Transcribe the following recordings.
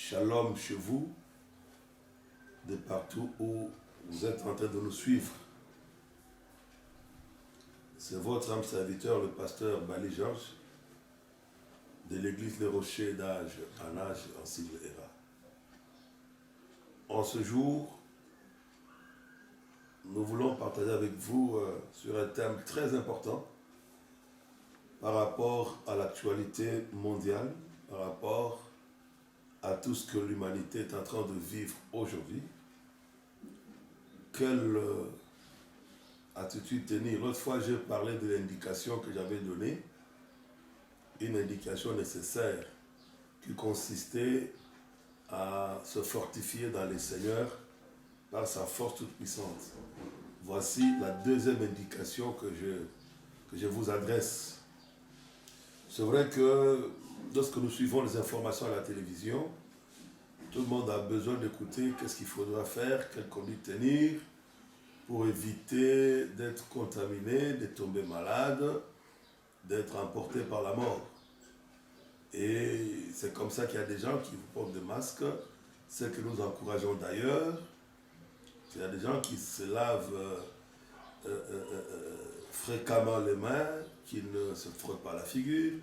Shalom chez vous, de partout où vous êtes en train de nous suivre. C'est votre âme serviteur, le pasteur Bali Georges, de l'église Les Rochers d'âge en âge en sigle ERA. En ce jour, nous voulons partager avec vous sur un thème très important par rapport à l'actualité mondiale, par rapport à tout ce que l'humanité est en train de vivre aujourd'hui. Quelle attitude tenir? L'autre fois, j'ai parlé de l'indication que j'avais donnée, une indication nécessaire qui consistait à se fortifier dans le Seigneur par sa force toute puissante. Voici la deuxième indication que je vous adresse. C'est vrai que lorsque nous suivons les informations à la télévision, tout le monde a besoin d'écouter qu'est-ce qu'il faudra faire, quelle conduite tenir pour éviter d'être contaminé, de tomber malade, d'être emporté par la mort. Et c'est comme ça qu'il y a des gens qui vous portent des masques, ce que nous encourageons d'ailleurs. Il y a des gens qui se lavent fréquemment les mains, qui ne se frottent pas la figure.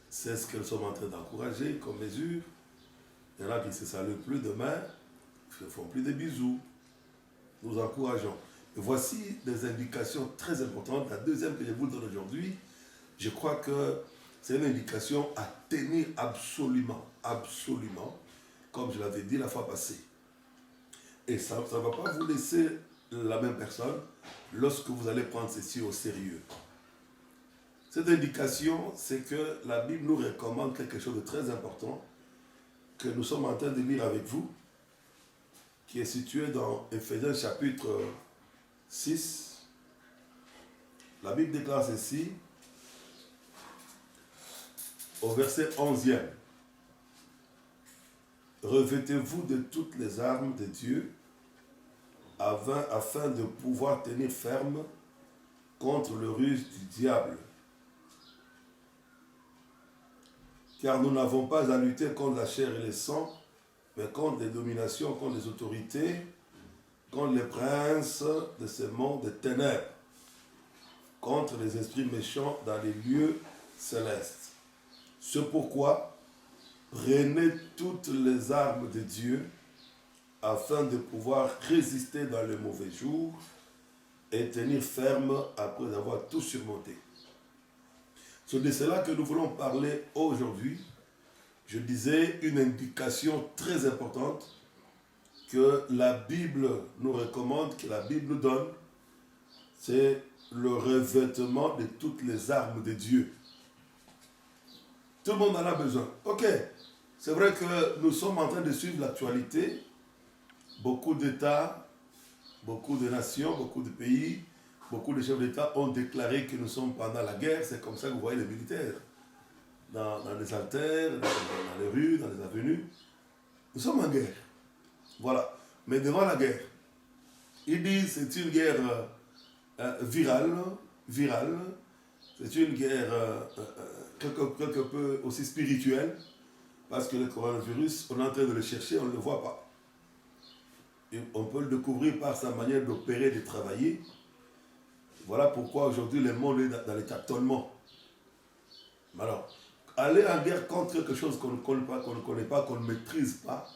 C'est ce que nous sommes en train d'encourager comme mesure. Il y en a qui ne se saluent plus de main, qui ne font plus de bisous. Nous encourageons. Et voici des indications très importantes. La deuxième que je vous donne aujourd'hui, je crois que c'est une indication à tenir absolument, absolument, comme je l'avais dit la fois passée. Et ça ne va pas vous laisser la même personne lorsque vous allez prendre ceci au sérieux. Cette indication, c'est que la Bible nous recommande quelque chose de très important que nous sommes en train de lire avec vous, qui est situé dans Éphésiens chapitre 6. La Bible déclare ceci au verset 11e. Revêtez-vous de toutes les armes de Dieu afin de pouvoir tenir ferme contre le ruse du diable. Car nous n'avons pas à lutter contre la chair et le sang, mais contre les dominations, contre les autorités, contre les princes de ce monde de ténèbres, contre les esprits méchants dans les lieux célestes. C'est pourquoi prenez toutes les armes de Dieu afin de pouvoir résister dans le mauvais jour et tenir ferme après avoir tout surmonté. C'est de cela que nous voulons parler aujourd'hui. Je disais une indication très importante que la Bible nous recommande, que la Bible nous donne, c'est le revêtement de toutes les armes de Dieu. Tout le monde en a besoin. Ok, c'est vrai que nous sommes en train de suivre l'actualité. Beaucoup d'États, beaucoup de nations, beaucoup de pays, beaucoup de chefs d'État ont déclaré que nous sommes pendant la guerre. C'est comme ça que vous voyez les militaires. Dans les artères, dans les rues, dans les avenues. Nous sommes en guerre. Voilà. Mais devant la guerre, ils disent que c'est une guerre virale. C'est une guerre quelque peu aussi spirituelle. Parce que le coronavirus, on est en train de le chercher, on ne le voit pas. Et on peut le découvrir par sa manière d'opérer, de travailler. Voilà pourquoi aujourd'hui le monde est dans les tâtonnements. Alors, aller en guerre contre quelque chose qu'on ne connaît pas, qu'on ne maîtrise pas,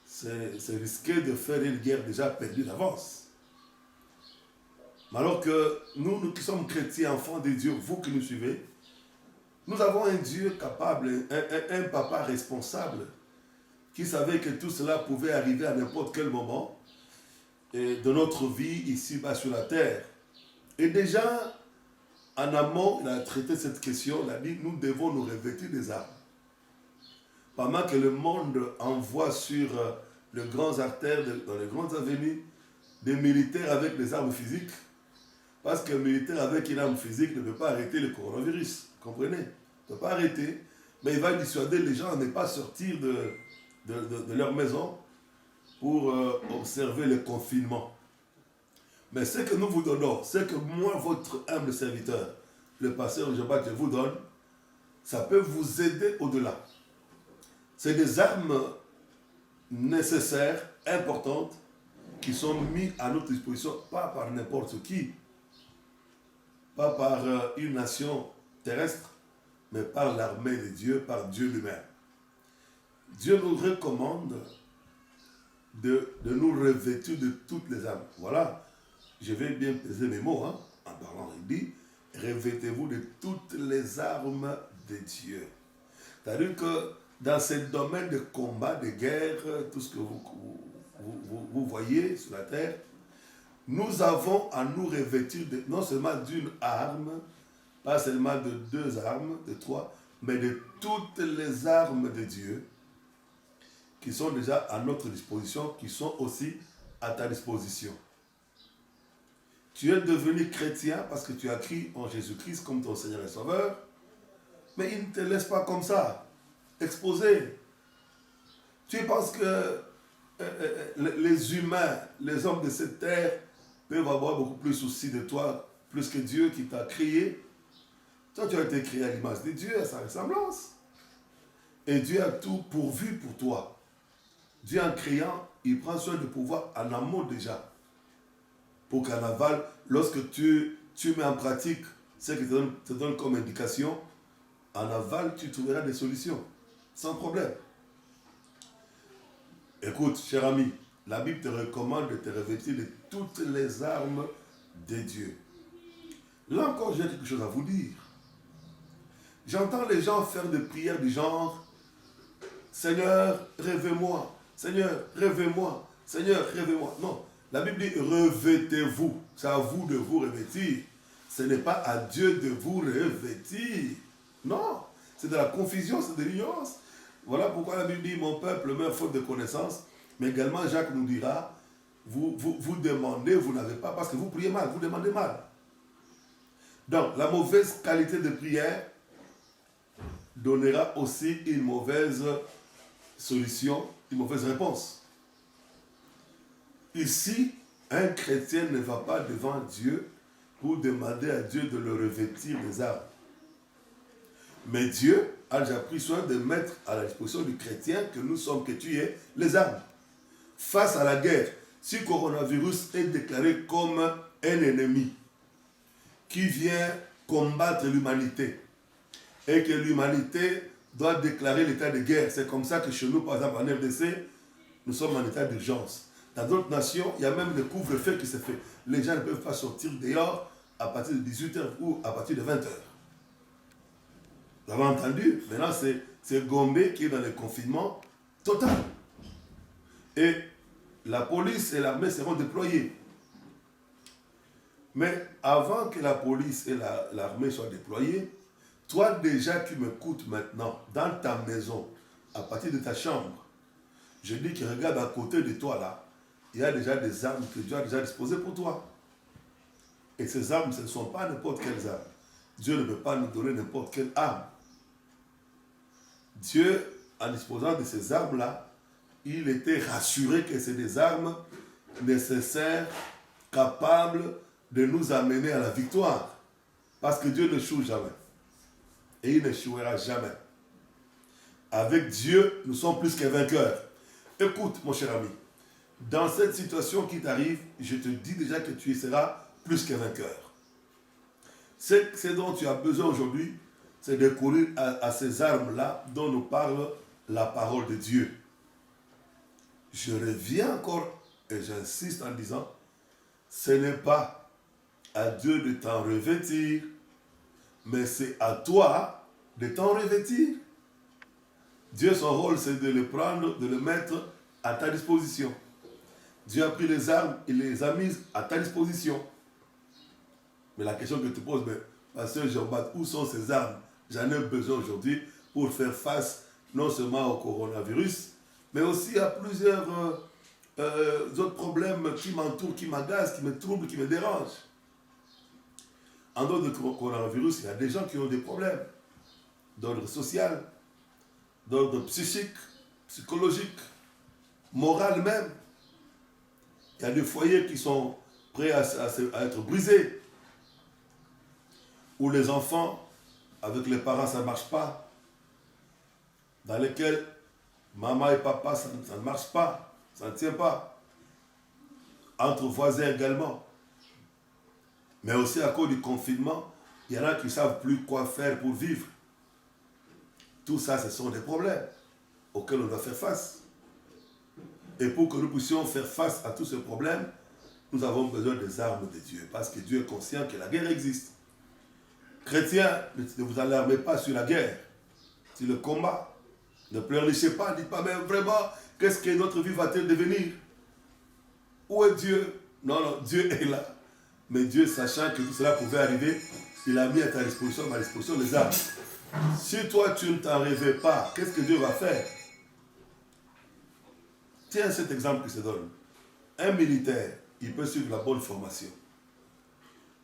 c'est risquer de faire une guerre déjà perdue d'avance. Mais alors que nous qui sommes chrétiens, enfants de Dieu, vous qui nous suivez, nous avons un Dieu capable, un papa responsable, qui savait que tout cela pouvait arriver à n'importe quel moment de notre vie ici-bas sur la terre. Et déjà, en amont, il a traité cette question, il a dit, nous devons nous revêtir des armes. Pendant que le monde envoie sur les grandes artères, dans les grandes avenues, des militaires avec des armes physiques, parce qu'un militaire avec une arme physique ne peut pas arrêter le coronavirus, comprenez? Il ne peut pas arrêter, mais il va dissuader les gens à ne pas sortir de leur maison pour observer le confinement. Mais ce que nous vous donnons, ce que moi, votre humble serviteur, le pasteur Jobat, je vous donne, ça peut vous aider au-delà. C'est des armes nécessaires, importantes, qui sont mis à notre disposition, pas par n'importe qui, pas par une nation terrestre, mais par l'armée de Dieu, par Dieu lui-même. Dieu nous recommande de nous revêtir de toutes les armes. Voilà, je vais bien peser mes mots, hein, en parlant, il dit, revêtez-vous de toutes les armes de Dieu. C'est-à-dire que dans ces domaines de combat, de guerre, tout ce que vous voyez sur la terre, nous avons à nous revêtir non seulement d'une arme, pas seulement de 2 armes, de 3, mais de toutes les armes de Dieu qui sont déjà à notre disposition, qui sont aussi à ta disposition. Tu es devenu chrétien parce que tu as cru en Jésus-Christ comme ton Seigneur et Sauveur, mais il ne te laisse pas comme ça, exposé. Tu penses que les humains, les hommes de cette terre peuvent avoir beaucoup plus souci de toi, plus que Dieu qui t'a créé. Toi, tu as été créé à l'image de Dieu, à sa ressemblance. Et Dieu a tout pourvu pour toi. Dieu, en créant, il prend soin de pouvoir en amont déjà. Pour qu'en aval, lorsque tu mets en pratique ce que te donne comme indication, en aval, tu trouveras des solutions, sans problème. Écoute, cher ami, la Bible te recommande de te revêtir de toutes les armes de Dieu. Là encore, j'ai quelque chose à vous dire. J'entends les gens faire des prières du genre « Seigneur, rêvez-moi, Seigneur, rêvez-moi, Seigneur, rêvez-moi ». Non, la Bible dit « Revêtez-vous ». C'est à vous de vous revêtir. Ce n'est pas à Dieu de vous revêtir. Non, c'est de la confusion, c'est de l'ignorance. Voilà pourquoi la Bible dit « Mon peuple meurt faute de connaissance ». Mais également, Jacques nous dira « Vous demandez, vous n'avez pas, parce que vous priez mal, vous demandez mal ». Donc, la mauvaise qualité de prière donnera aussi une mauvaise solution, une mauvaise réponse. Ici, un chrétien ne va pas devant Dieu pour demander à Dieu de le revêtir des armes. Mais Dieu a déjà pris soin de mettre à la disposition du chrétien que nous sommes, que tu es, les armes. Face à la guerre, si le coronavirus est déclaré comme un ennemi qui vient combattre l'humanité, et que l'humanité doit déclarer l'état de guerre. C'est comme ça que chez nous, par exemple, en RDC, nous sommes en état d'urgence. Dans d'autres nations, il y a même le couvre-feu qui se fait. Les gens ne peuvent pas sortir dehors à partir de 18h ou à partir de 20h. Vous avez entendu? Maintenant, c'est Gombe qui est dans le confinement total. Et la police et l'armée seront déployées. Mais avant que la police et l'armée soient déployées, toi déjà qui m'écoutes maintenant, dans ta maison, à partir de ta chambre, je dis que regarde à côté de toi là, il y a déjà des armes que Dieu a déjà disposées pour toi. Et ces armes, ce ne sont pas n'importe quelles armes. Dieu ne peut pas nous donner n'importe quelle arme. Dieu, en disposant de ces armes-là, il était rassuré que c'est des armes nécessaires, capables de nous amener à la victoire. Parce que Dieu ne n'échoue jamais. Et il n'échouera jamais. Avec Dieu, nous sommes plus que vainqueurs. Écoute, mon cher ami, dans cette situation qui t'arrive, je te dis déjà que tu seras plus que vainqueur. Ce dont tu as besoin aujourd'hui, c'est de courir à ces armes-là dont nous parle la parole de Dieu. Je reviens encore et j'insiste en disant, ce n'est pas à Dieu de t'en revêtir, mais c'est à toi de t'en revêtir. Dieu, son rôle, c'est de le prendre, de le mettre à ta disposition. Dieu a pris les armes et les a mises à ta disposition. Mais la question que tu poses, pasteur Jean-Baptiste, où sont ces armes? J'en ai besoin aujourd'hui pour faire face non seulement au coronavirus, mais aussi à plusieurs autres problèmes qui m'entourent, qui m'agacent, qui me troublent, qui me dérangent. En dehors du coronavirus, il y a des gens qui ont des problèmes d'ordre social, d'ordre psychique, psychologique, moral même. Il y a des foyers qui sont prêts à être brisés, où les enfants, avec les parents, ça ne marche pas, dans lesquels Maman et papa, ça ne marche pas. Ça ne tient pas. Entre voisins également. Mais aussi à cause du confinement, il y en a qui ne savent plus quoi faire pour vivre. Tout ça, ce sont des problèmes auxquels on doit faire face. Et pour que nous puissions faire face à tous ces problèmes, nous avons besoin des armes de Dieu. Parce que Dieu est conscient que la guerre existe. Chrétiens, ne vous alarmez pas sur la guerre, sur le combat. Ne pleurnichez pas, ne dites pas, mais vraiment, qu'est-ce que notre vie va-t-elle devenir? Où est Dieu? Non, non, Dieu est là. Mais Dieu, sachant que tout cela pouvait arriver, il a mis à ta disposition, les armes. Si toi, tu ne t'en rêvais pas, qu'est-ce que Dieu va faire? Tiens cet exemple que je te donne. Un militaire, il peut suivre la bonne formation.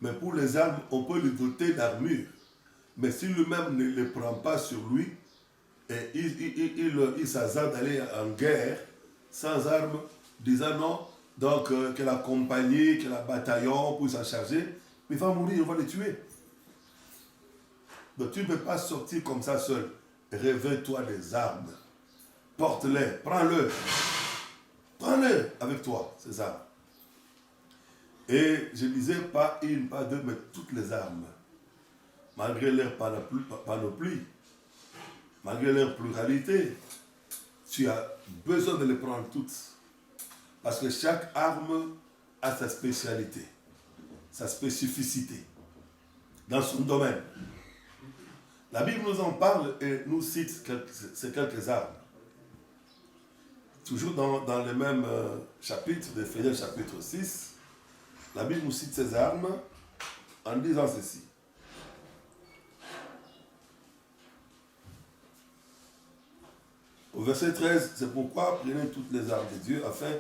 Mais pour les armes, on peut lui doter d'armure. Mais si lui-même ne les prend pas sur lui, et il s'hasarde d'aller en guerre sans armes, disant non, donc que la compagnie, que la bataillon puisse s'en charger, il va mourir, on va le tuer. Donc tu ne peux pas sortir comme ça seul. Réveille-toi des armes. Porte-les, prends-le. Prends-le avec toi, ces armes. Et je disais pas une, pas deux, mais toutes les armes. Malgré leur panoplie, malgré leur pluralité, tu as besoin de les prendre toutes. Parce que chaque arme a sa spécialité, sa spécificité dans son domaine. La Bible nous en parle et nous cite ces quelques armes. Toujours dans le même chapitre d'Éphésiens chapitre 6, la Bible nous cite ces armes en disant ceci. Au verset 13, c'est pourquoi prenez toutes les armes de Dieu afin...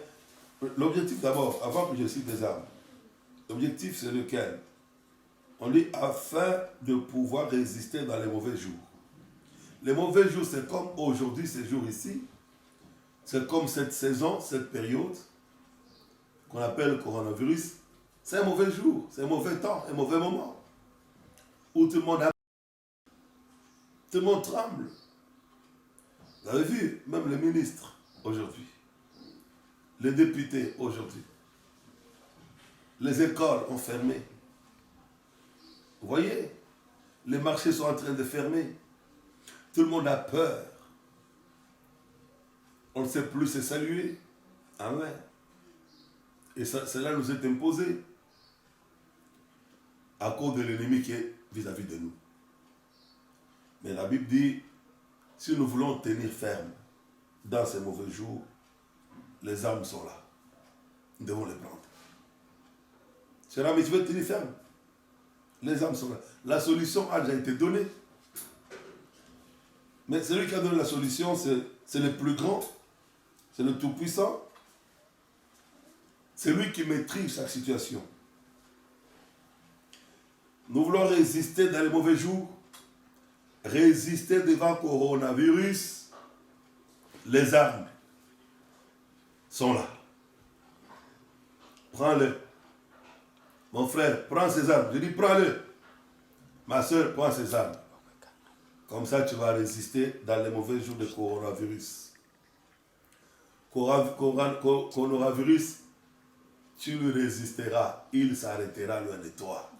L'objectif d'abord, avant que je cite les armes, l'objectif c'est lequel? On dit afin de pouvoir résister dans les mauvais jours. Les mauvais jours, c'est comme aujourd'hui, ces jours ici. C'est comme cette saison, cette période qu'on appelle coronavirus. C'est un mauvais jour, c'est un mauvais temps, un mauvais moment. Où tout le monde a... Tout le monde tremble. Vous avez vu, même les ministres aujourd'hui, les députés aujourd'hui, les écoles ont fermé. Vous voyez, les marchés sont en train de fermer. Tout le monde a peur. On ne sait plus se saluer. Amen. Et cela nous est imposé à cause de l'ennemi qui est vis-à-vis de nous. Mais la Bible dit, si nous voulons tenir ferme dans ces mauvais jours, les armes sont là. Nous devons les prendre. Cher ami, tu veux tenir ferme? Les armes sont là. La solution a déjà été donnée. Mais celui qui a donné la solution, c'est le plus grand. C'est le Tout-Puissant. C'est lui qui maîtrise chaque situation. Nous voulons résister dans les mauvais jours. Résister devant le coronavirus. Les armes sont là. Prends-le. Mon frère, prends ces armes. Je dis, prends-le. Ma soeur, prends ces armes. Comme ça, tu vas résister dans les mauvais jours de coronavirus. Coronavirus, tu lui résisteras. Il s'arrêtera loin de toi.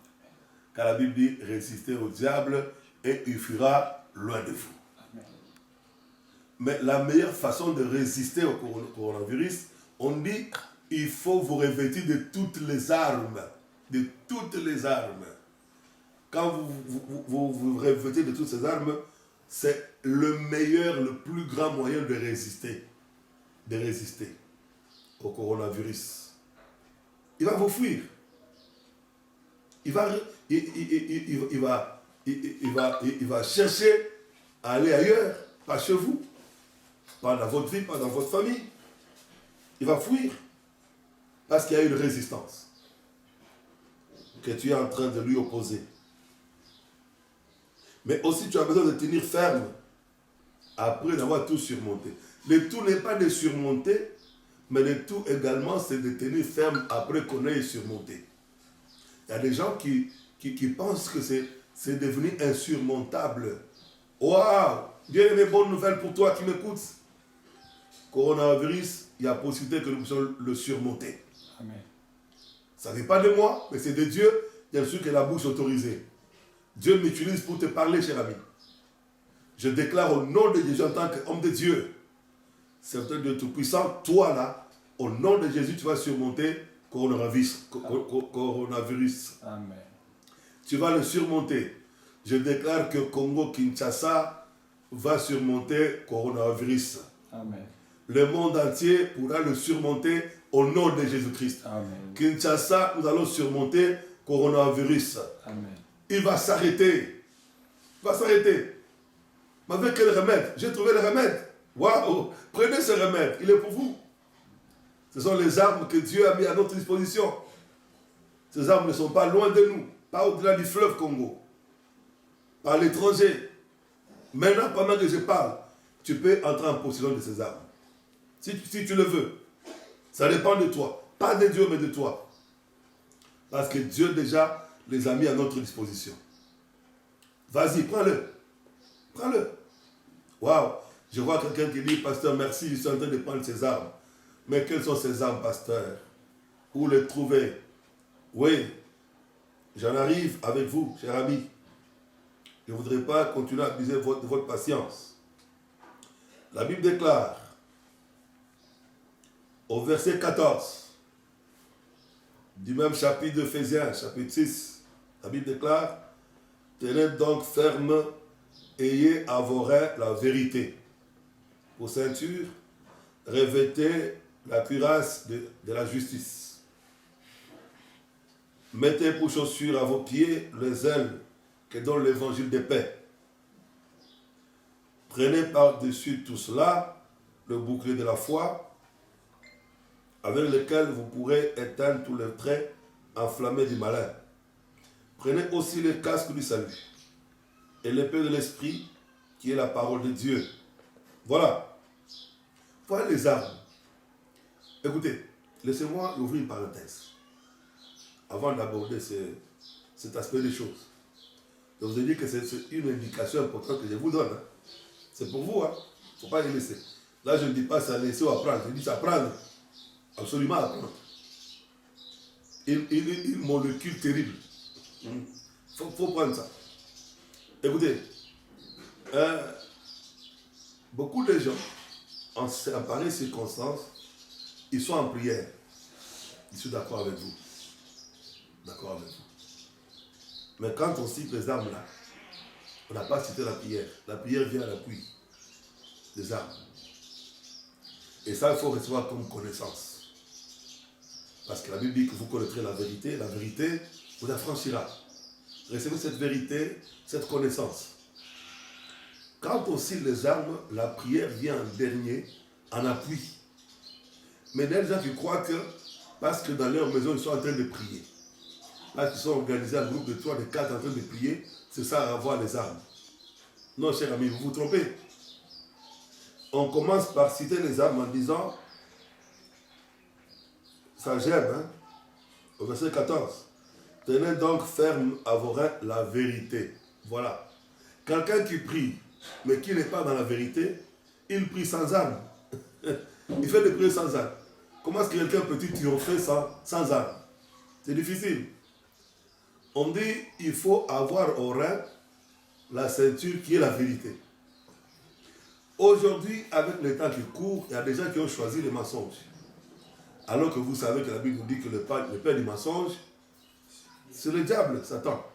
Car la Bible dit, résistez au diable et il fuira loin de vous. Mais la meilleure façon de résister au coronavirus, on dit, il faut vous revêtir de toutes les armes. De toutes les armes. Quand vous revêtez de toutes ces armes, c'est le meilleur, le plus grand moyen de résister. De résister au coronavirus. Il va vous fuir. Il va chercher à aller ailleurs, pas chez vous, pas dans votre vie, pas dans votre famille. Il va fuir parce qu'il y a une résistance que tu es en train de lui opposer. Mais aussi tu as besoin de tenir ferme après d'avoir tout surmonté. Le tout n'est pas de surmonter, mais le tout également c'est de tenir ferme après qu'on ait surmonté. Il y a des gens qui pensent que c'est devenu insurmontable. Waouh! Bien aimé, bonne nouvelle pour toi qui m'écoutes. coronavirus, il y a possibilité que nous puissions le surmonter. Amen. Ça n'est pas de moi, mais c'est de Dieu. Bien sûr que la bouche est autorisée. Dieu m'utilise pour te parler, cher ami. Je déclare au nom de Jésus en tant qu'homme de Dieu, certain Dieu Tout-Puissant, toi là, au nom de Jésus, tu vas surmonter coronavirus. Amen. Tu vas le surmonter. Je déclare que Congo-Kinshasa va surmonter coronavirus. Amen. Le monde entier pourra le surmonter au nom de Jésus-Christ. Amen. Kinshasa, nous allons surmonter coronavirus. Amen. Il va s'arrêter. Il va s'arrêter. Mais avec quel remède? J'ai trouvé le remède. Waouh! Prenez ce remède. Il est pour vous. Ce sont les armes que Dieu a mis à notre disposition. Ces armes ne sont pas loin de nous. Pas au-delà du fleuve Congo. Pas à l'étranger. Maintenant, pendant que je parle, tu peux entrer en possession de ces armes. Si tu le veux. Ça dépend de toi. Pas de Dieu, mais de toi. Parce que Dieu déjà les a mis à notre disposition. Vas-y, prends-le. Prends-le. Waouh. Je vois quelqu'un qui dit, pasteur, merci, je suis en train de prendre ces armes. Mais quelles sont ces armes, pasteur? Où les trouver? Oui. J'en arrive avec vous, cher ami. Je ne voudrais pas continuer à abuser de votre patience. La Bible déclare, au verset 14, du même chapitre d'Éphésiens, chapitre 6, la Bible déclare, tenez donc ferme, ayez à vos reins la vérité. Pour ceinture, revêtez la cuirasse de la justice. Mettez pour chaussures à vos pieds les ailes que donne l'évangile de paix. Prenez par-dessus tout cela le bouclier de la foi, avec lequel vous pourrez éteindre tous les traits enflammés du malin. Prenez aussi le casque du salut et l'épée de l'esprit, qui est la parole de Dieu. Voilà. Voilà les armes. Écoutez, laissez-moi ouvrir une parenthèse avant d'aborder cet aspect des choses. Je vous ai dit que c'est une indication importante que je vous donne. Hein. C'est pour vous. Il ne faut pas les laisser. Là, je ne dis pas ça laisser ou apprendre. Je dis ça apprendre. Absolument apprendre. Une molécule terrible. Il faut prendre ça. Écoutez, beaucoup de gens, en pareille circonstance, ils sont en prière. Je suis d'accord avec vous. D'accord avec vous. Mais quand on cite les armes là, on n'a pas cité la prière. La prière vient à l'appui des armes. Et ça, il faut recevoir comme connaissance. Parce que la Bible dit que vous connaîtrez la vérité vous affranchira. Recevez cette vérité, cette connaissance. Quand on cite les armes, la prière vient en dernier, en appui. Mais il y a des gens qui croient que, parce que dans leur maison, ils sont en train de prier. Là, ils sont organisés en groupe de 3, de 4 en train de prier, c'est ça, avoir les armes. Non, cher ami, vous vous trompez. On commence par citer les armes en disant, ça j'aime, hein, au verset 14. Tenez donc ferme à vos reins la vérité. Voilà. Quelqu'un qui prie, mais qui n'est pas dans la vérité, il prie sans âme. Il fait des prières sans âme. Comment est-ce que quelqu'un peut-il triompher sans âme? C'est difficile. On dit il faut avoir au rein la ceinture qui est la vérité. Aujourd'hui, avec les temps qui courent, il y a des gens qui ont choisi les mensonges. Alors que vous savez que la Bible nous dit que le père du mensonge, c'est le diable, Satan.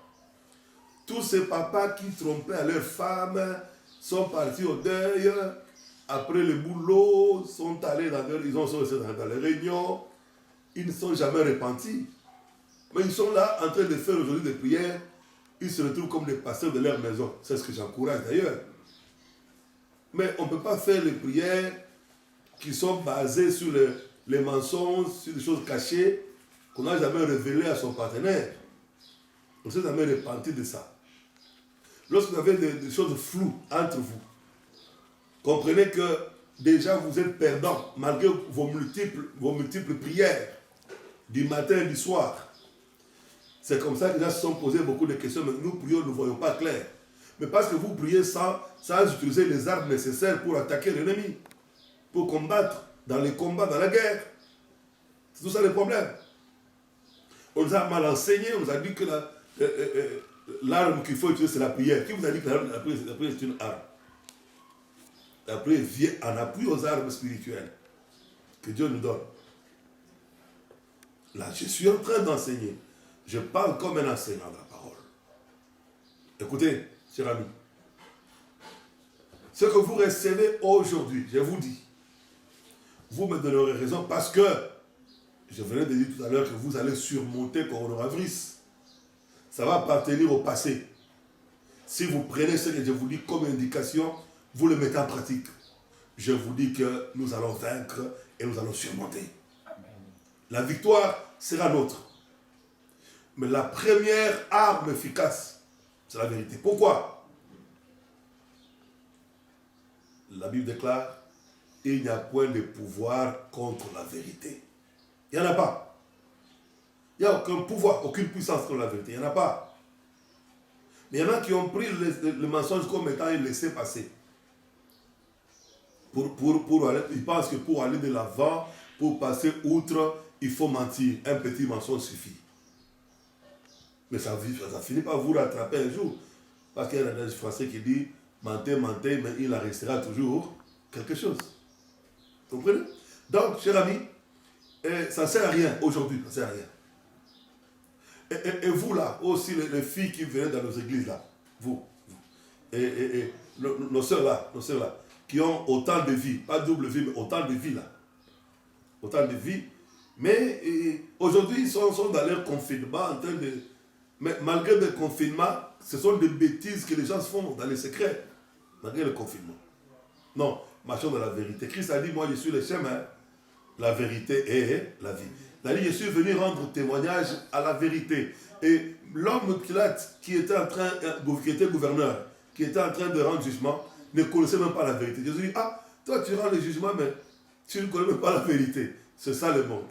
Tous ces papas qui trompaient leurs femmes sont partis au deuil, après le boulot, sont allés ils sont dans les réunions, ils ne sont jamais repentis. Mais ils sont là en train de faire aujourd'hui des prières, ils se retrouvent comme des pasteurs de leur maison. C'est ce que j'encourage d'ailleurs. Mais on ne peut pas faire les prières qui sont basées sur les mensonges, sur des choses cachées qu'on n'a jamais révélées à son partenaire. On ne s'est jamais repenti de ça. Lorsque vous avez des choses floues entre vous, comprenez que déjà vous êtes perdant malgré vos multiples prières du matin et du soir. C'est comme ça que les gens se sont posés beaucoup de questions, mais nous prions, nous ne voyons pas clair. Mais parce que vous priez sans utiliser les armes nécessaires pour attaquer l'ennemi. pour combattre dans les combats, dans la guerre. C'est tout ça le problème. On nous a mal enseigné, on nous a dit que l'arme qu'il faut utiliser, c'est la prière. Qui vous a dit que la prière c'est une arme? La prière vient en appui aux armes spirituelles que Dieu nous donne. Là, je suis en train d'enseigner. Je parle comme un enseignant de la parole. Écoutez, cher ami, ce que vous recevez aujourd'hui, je vous dis, vous me donnerez raison parce que je venais de dire tout à l'heure que vous allez surmonter le coronavirus. Ça va appartenir au passé. Si vous prenez ce que je vous dis comme indication, vous le mettez en pratique. Je vous dis que nous allons vaincre et nous allons surmonter. La victoire sera nôtre. Mais la première arme efficace, c'est la vérité. Pourquoi? La Bible déclare, il n'y a point de pouvoir contre la vérité. Il n'y en a pas. Il n'y a aucun pouvoir, aucune puissance contre la vérité. Il n'y en a pas. Mais il y en a qui ont pris le mensonge comme étant un laisser-passer. Ils pensent que pour aller de l'avant, pour passer outre, il faut mentir. Un petit mensonge suffit. Mais ça finit par vous rattraper un jour. Parce qu'il y a un adage français qui dit, mentez, mentez, mais il en restera toujours quelque chose. Vous comprenez? Donc, cher ami, ça ne sert à rien aujourd'hui, ça ne sert à rien. Et vous là, aussi les filles qui venaient dans nos églises là, vous, et nos sœurs là, qui ont autant de vie, pas double vie, mais autant de vie là. Autant de vie. Mais aujourd'hui, ils sont dans leur confinement en train de... Mais malgré le confinement, ce sont des bêtises que les gens se font dans les secrets. Malgré le confinement. Non, marchons dans la vérité. Christ a dit, moi je suis le chemin, la vérité et la vie. Il a dit, je suis venu rendre témoignage à la vérité. Et l'homme Pilate, qui était gouverneur, qui était en train de rendre jugement, ne connaissait même pas la vérité. Jésus dit, ah, toi tu rends le jugement, mais tu ne connais même pas la vérité. C'est ça le monde.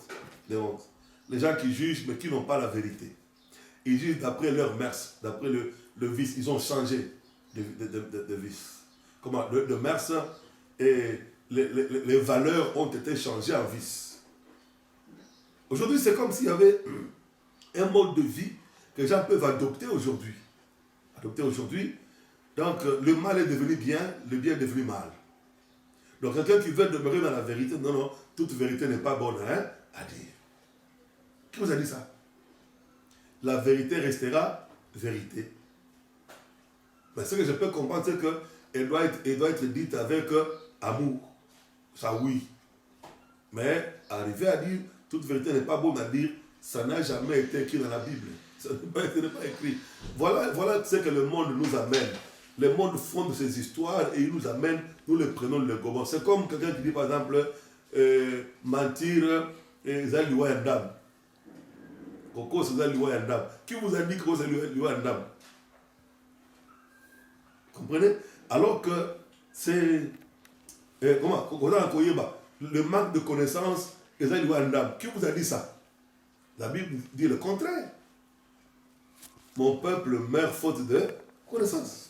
Les gens qui jugent, mais qui n'ont pas la vérité. Ils jugent d'après leur mœurs, d'après le vice. Ils ont changé de vice. Comment? De mœurs et les valeurs ont été changées en vice. Aujourd'hui, c'est comme s'il y avait un mode de vie que les gens peuvent adopter aujourd'hui. Donc, le mal est devenu bien, le bien est devenu mal. Donc, quelqu'un qui veut demeurer dans la vérité, non, toute vérité n'est pas bonne à dire. Qui vous a dit ça? La vérité restera vérité. Mais ce que je peux comprendre, c'est qu'elle doit être dite avec amour. Ça, oui. Mais arriver à dire toute vérité n'est pas bonne à dire, ça n'a jamais été écrit dans la Bible. Ça n'est pas écrit. Voilà ce que le monde nous amène. Le monde fonde ces histoires et il nous amène, nous les prenons le gobo. C'est comme quelqu'un qui dit par exemple, mentir, Zaliwa Yandam. Koko Zaliwa Yandam. Qui vous a dit que Zaliwa Yandam? Comprenez? Alors que c'est... comment? Le manque de connaissance, Zaliwa Yandam. Qui vous a dit ça? La Bible dit le contraire. Mon peuple meurt faute de connaissance.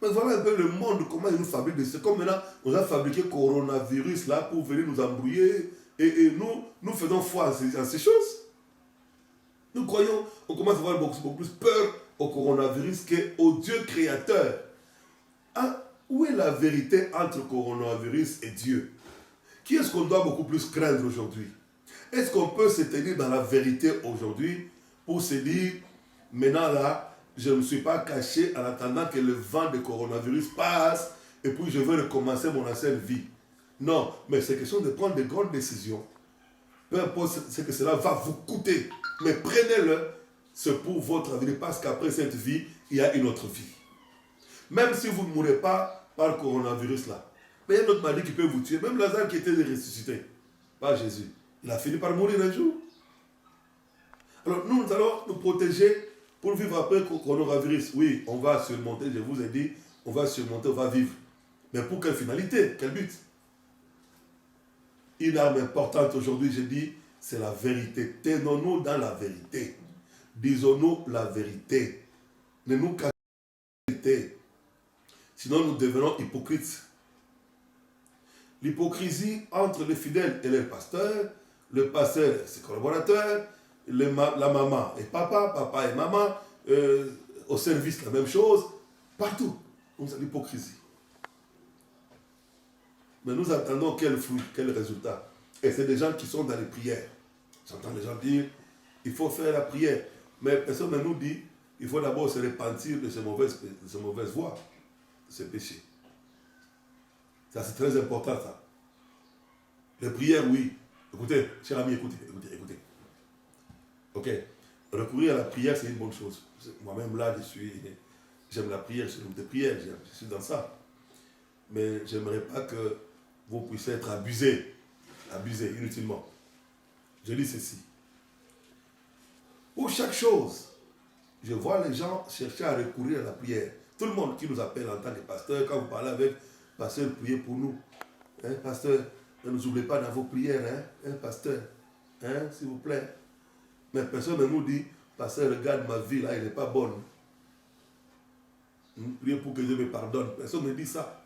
Mais voilà un peu le monde, comment il nous fabrique. C'est comme maintenant, on a fabriqué coronavirus là pour venir nous embrouiller. Et nous faisons foi à ces choses. Nous croyons, on commence à avoir beaucoup plus peur au coronavirus qu'au Dieu créateur. Hein? Où est la vérité entre coronavirus et Dieu? Qui est-ce qu'on doit beaucoup plus craindre aujourd'hui? Est-ce qu'on peut se tenir dans la vérité aujourd'hui pour se dire, maintenant là, je ne me suis pas caché en attendant que le vent de coronavirus passe et puis je vais recommencer mon ancienne vie? Non, mais c'est question de prendre de grandes décisions. Peu importe ce que cela va vous coûter, mais prenez-le, c'est pour votre avenir, parce qu'après cette vie, il y a une autre vie. Même si vous ne mourrez pas par le coronavirus là, mais il y a une autre maladie qui peut vous tuer. Même Lazare qui était ressuscité par Jésus, il a fini par mourir un jour. Alors nous allons nous protéger pour vivre après le coronavirus. Oui, on va surmonter, je vous ai dit, on va surmonter, on va vivre. Mais pour quelle finalité? Quel but? Une arme importante aujourd'hui, je dis, c'est la vérité. Tenons-nous dans la vérité. Disons-nous la vérité. Ne nous cachons pas la vérité. Sinon, nous devenons hypocrites. l'hypocrisie entre les fidèles et le pasteur et ses collaborateurs, la maman et papa et maman, au service la même chose, partout. Donc c'est l'hypocrisie. Mais nous attendons quel fruit, quel résultat. Et c'est des gens qui sont dans les prières. J'entends les gens dire, il faut faire la prière. Mais personne ne nous dit, il faut d'abord se repentir de ces mauvaises voies, de ces péchés. Ça c'est très important ça. Les prières, oui. Écoutez, cher ami, écoutez. Ok. Recourir à la prière, c'est une bonne chose. Moi-même là, j'aime la prière, je suis de prière, je suis dans ça. Mais j'aimerais pas que vous puissiez être abusés inutilement. Je dis ceci. Pour chaque chose, je vois les gens chercher à recourir à la prière. Tout le monde qui nous appelle en tant que pasteur, quand vous parlez avec pasteur, priez pour nous. Hein, pasteur, ne nous oubliez pas dans vos prières, pasteur. Hein, s'il vous plaît. Mais personne ne nous dit, pasteur, regarde ma vie là, elle n'est pas bonne. Priez pour que Dieu me pardonne. Personne ne dit ça.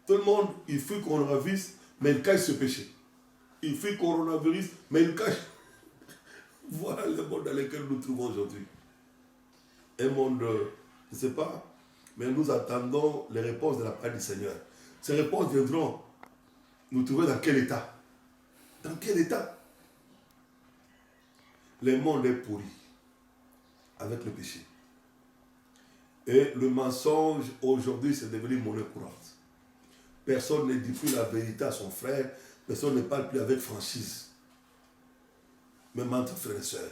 Tout le monde, il fuit le coronavirus, mais il cache ce péché. Il fuit le coronavirus, mais il cache. Voilà le monde dans lequel nous nous trouvons aujourd'hui. Un monde, je ne sais pas, mais nous attendons les réponses de la part du Seigneur. Ces réponses viendront nous trouver dans quel état? Dans quel état? Le monde est pourri avec le péché. Et le mensonge, aujourd'hui, c'est devenu monnaie courante. Personne ne dit plus la vérité à son frère. Personne ne parle plus avec franchise. Même entre frères et sœurs.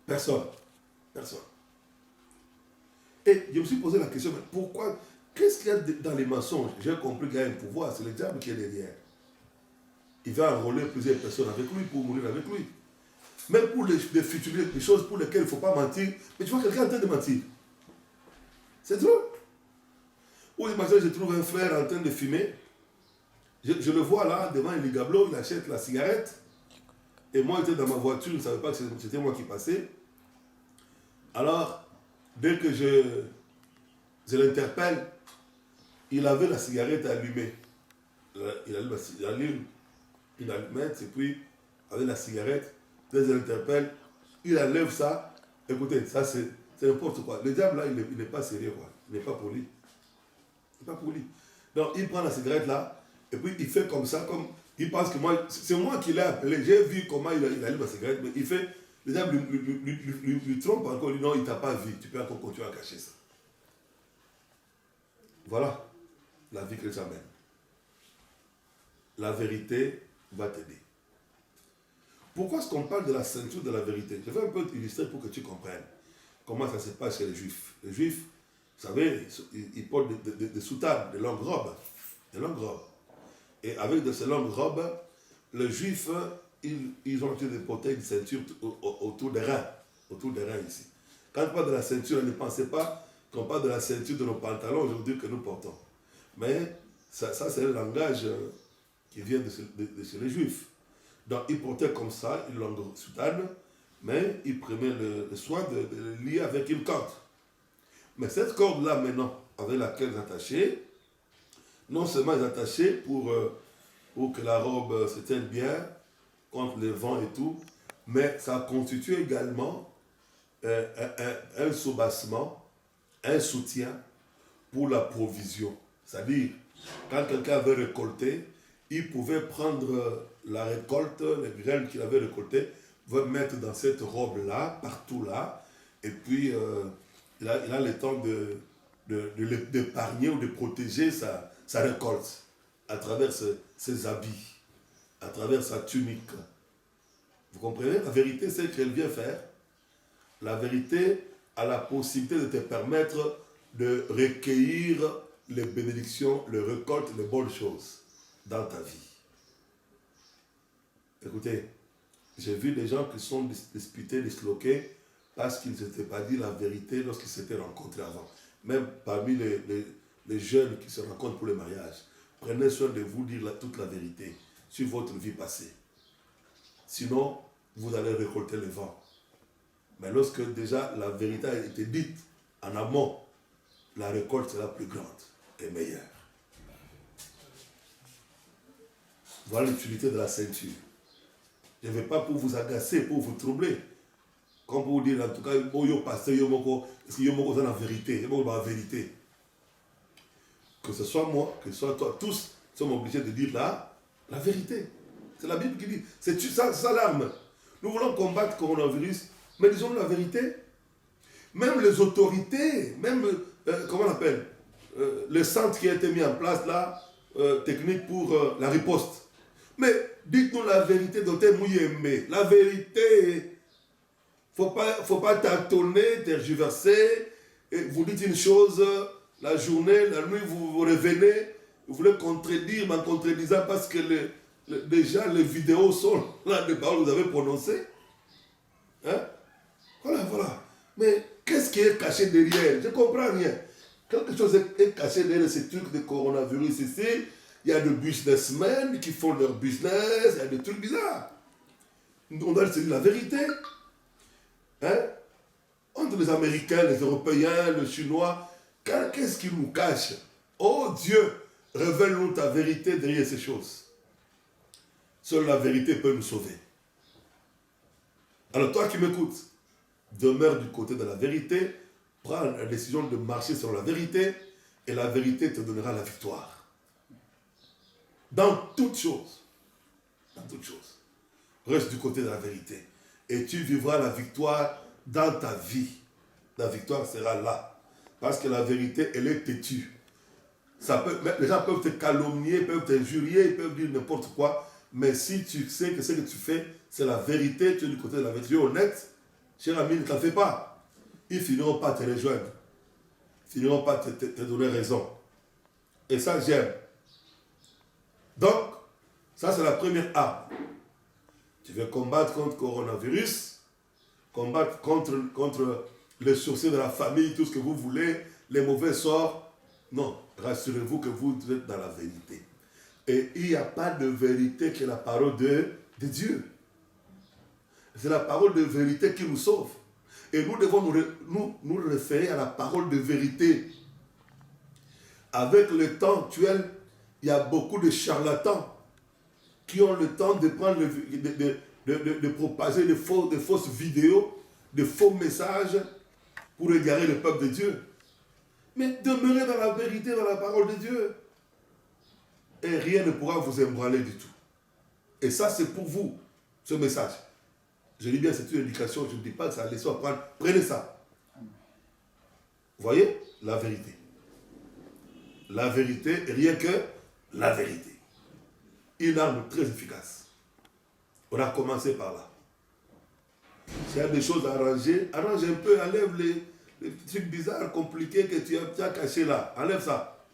Personne. Et je me suis posé la question, mais pourquoi? Qu'est-ce qu'il y a dans les mensonges? J'ai compris qu'il y a un pouvoir, c'est le diable qui est derrière. Il va enrôler plusieurs personnes avec lui pour mourir avec lui. Même pour les futurs, les choses pour lesquelles il ne faut pas mentir, mais tu vois quelqu'un en train de mentir. C'est drôle. Ou imagine, je trouve un frère en train de fumer. Je le vois là, devant un ligablo, il achète la cigarette. Et moi, j'étais dans ma voiture, je ne savais pas que c'était moi qui passais. Alors, dès que je l'interpelle, il avait la cigarette allumée. Il allume une allumette, et puis, avec la cigarette, dès que je l'interpelle, il enlève ça. Écoutez, ça c'est n'importe quoi. Le diable là, il n'est pas sérieux, quoi. Il n'est pas poli. Il n'est pas poli. Donc, il prend la cigarette là, et puis il fait comme ça, comme il pense que moi, c'est moi qui l'ai appelé. J'ai vu comment il allume la cigarette, mais il fait, le diable lui trompe encore, il dit non, il ne t'a pas vu, tu peux encore continuer à cacher ça. Voilà la vie que j'amène. La vérité va t'aider. Pourquoi est-ce qu'on parle de la ceinture de la vérité? Je vais un peu illustrer pour que tu comprennes comment ça se passe chez les Juifs. Les Juifs, vous savez, ils portent des soutanes, des longues robes. Des longues robes. Et avec de ces longues robes, les Juifs, ils ont l'habitude de porter une ceinture autour des reins. Autour des reins ici. Quand on parle de la ceinture, ne pensez pas qu'on parle de la ceinture de nos pantalons aujourd'hui que nous portons. Mais ça c'est le langage qui vient de chez les Juifs. Donc, ils portaient comme ça une longue soutane, mais ils prenaient le soin de le lier avec une corde. Mais cette corde-là, maintenant, avec laquelle ils attachaient, non seulement ils attachaient pour que la robe se tienne bien contre le vent et tout, mais ça constitue également un soubassement, un soutien pour la provision. C'est-à-dire, quand quelqu'un avait récolté, il pouvait prendre la récolte, les graines qu'il avait récoltées, mettre dans cette robe-là, partout là, et puis il a le temps d'épargner ou de protéger sa récolte à travers ses habits, à travers sa tunique. Vous comprenez? La vérité, c'est qu'elle vient faire. La vérité a la possibilité de te permettre de recueillir les bénédictions, les récoltes, les bonnes choses dans ta vie. Écoutez, j'ai vu des gens qui sont disputés, disloqués, parce qu'ils ne s'étaient pas dit la vérité lorsqu'ils s'étaient rencontrés avant. Même parmi les jeunes qui se rencontrent pour le mariage, prenez soin de vous dire toute la vérité sur votre vie passée. Sinon, vous allez récolter le vent. Mais lorsque déjà la vérité a été dite en amont, la récolte sera plus grande et meilleure. Voilà l'utilité de la ceinture. Je ne vais pas pour vous agacer, pour vous troubler. Comme pour vous dire, en tout cas, yo pasteur, yo moko, est-ce que yo moko c'est la vérité, yo moko la vérité. Que ce soit moi, que ce soit toi, tous sommes obligés de dire la vérité. C'est la Bible qui dit, c'est ça l'arme. Nous voulons combattre le coronavirus, mais disons la vérité. Même les autorités, même, comment on appelle, le centre qui a été mis en place là, technique pour la riposte. Mais dites-nous la vérité, docteur Mouyembe. La vérité, faut pas tâtonner, tergiverser. Et vous dites une chose, la journée, la nuit, vous revenez, vous voulez contredire, mais en contredisant parce que déjà les vidéos sont là, des paroles que vous avez prononcées. Hein? Voilà. Mais qu'est-ce qui est caché derrière? Je ne comprends rien. Quelque chose est caché derrière ce truc de coronavirus ici. Il y a des businessmen qui font leur business, il y a des trucs bizarres. On doit se dire la vérité. Hein? Entre les Américains, les Européens, les Chinois, qu'est-ce qu'ils nous cachent? Oh Dieu, révèle-nous ta vérité derrière ces choses. Seule la vérité peut nous sauver. Alors toi qui m'écoutes, demeure du côté de la vérité, prends la décision de marcher sur la vérité, et la vérité te donnera la victoire. Dans toutes choses. Dans toutes choses. Reste du côté de la vérité. Et tu vivras la victoire dans ta vie. La victoire sera là. Parce que la vérité, elle est têtue. Les gens peuvent te calomnier, peuvent t'injurier, ils peuvent dire n'importe quoi. Mais si tu sais que ce que tu fais, c'est la vérité, tu es du côté de la vérité, tu es honnête, cher ami, ne t'en fais pas. Ils finiront pas te rejoindre. Ils finiront pas te donner raison. Et ça, j'aime. Donc, ça c'est la première arme. Tu veux combattre contre le coronavirus, combattre contre les sorciers de la famille, tout ce que vous voulez, les mauvais sorts. Non, rassurez-vous que vous êtes dans la vérité. Et il n'y a pas de vérité que la parole de Dieu. C'est la parole de vérité qui nous sauve. Et nous devons nous référer à la parole de vérité. Avec le temps actuel, il y a beaucoup de charlatans qui ont le temps de prendre de propager de fausses vidéos, de faux messages pour égarer le peuple de Dieu. Mais demeurez dans la vérité, dans la parole de Dieu. Et rien ne pourra vous ébranler du tout. Et ça, c'est pour vous, ce message. Je dis bien, c'est une éducation, je ne dis pas que ça, laissez apprendre. Prenez ça. Vous voyez? La vérité. La vérité, rien que la vérité. Une arme très efficace. On a commencé par là. S'il y a des choses à arranger, arrange un peu, enlève les trucs bizarres, compliqués que tu as cachés là. Enlève ça.